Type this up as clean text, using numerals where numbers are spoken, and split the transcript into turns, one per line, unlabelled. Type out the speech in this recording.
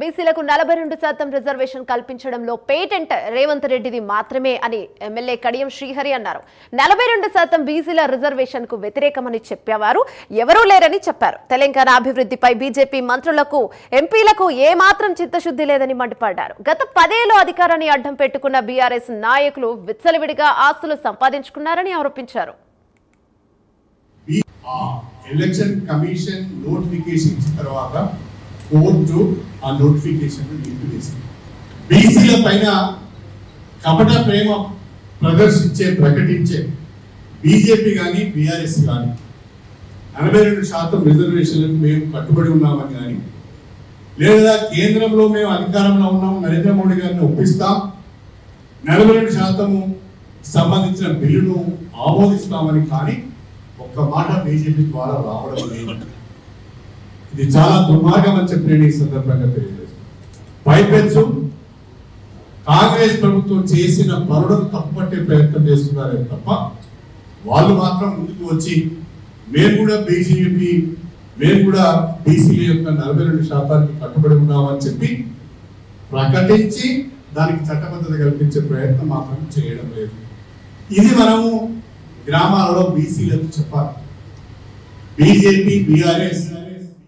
బీసీలకు 42% రిజర్వేషన్ కల్పించడంలో పేటెంట్ రేవంత్ రెడ్డిది మాత్రమే అని ఎమ్మెల్యే కడియం శ్రీహరి అన్నారు. 42% బీసీల రిజర్వేషన్ కు వ్యతిరేకమని చెప్పేవారు ఎవరూ లేరని చెప్పారు. తెలంగాణ అభివృద్ధిపై బీజేపీ మంత్రులకు ఎంపీలకు ఏమాత్రం చిత్తశుద్ధి లేదని మండిపడ్డారు. గత 10 ఏళ్లు అధికారాన్ని అడ్డం పెట్టుకున్న బీఆర్ఎస్ నాయకులు విచ్చలవిడిగా ఆస్తులు సంపాదించుకున్నారని ఆరోపించారు.
ఎలక్షన్ కమిషన్ నోటిఫికేషన్ ఇచ్చిన తర్వాత కోర్టు ఆ నోటిఫికేషన్ నిలిపివేసింది. బీసీల పైన కపట ప్రేమ ప్రకటించే బీజేపీ కానీ బీఆర్ఎస్ కానీ 42% రిజర్వేషన్లకు మేము కట్టుబడి ఉన్నామని కానీ, లేదా కేంద్రంలో మేము అధికారంలో ఉన్నాము నరేంద్ర మోడీ గారిని ఒప్పిస్తాం 42% సంబంధించిన బిల్లును ఆమోదిస్తామని కానీ ఒక్క మాట బీజేపీ ద్వారా రావడం లేదు. ఇది చాలా దుర్మార్గం అని చెప్పి నేను ఈ సందర్భంగా తెలియజేస్తాను. పైపెచ్చు కాంగ్రెస్ ప్రభుత్వం చేసిన పరులను తప్పుపట్టే ప్రయత్నం చేస్తున్నారే తప్ప వాళ్ళు మాత్రం ముందుకు వచ్చి మేము కూడా బీసీల యొక్క 42% కట్టుబడి ఉన్నామని చెప్పి ప్రకటించి దానికి చట్టబద్ధత కల్పించే ప్రయత్నం మాత్రం చేయడం లేదు. ఇది మనము గ్రామాలలో బీసీలకు చెప్పాలి. BJP BRS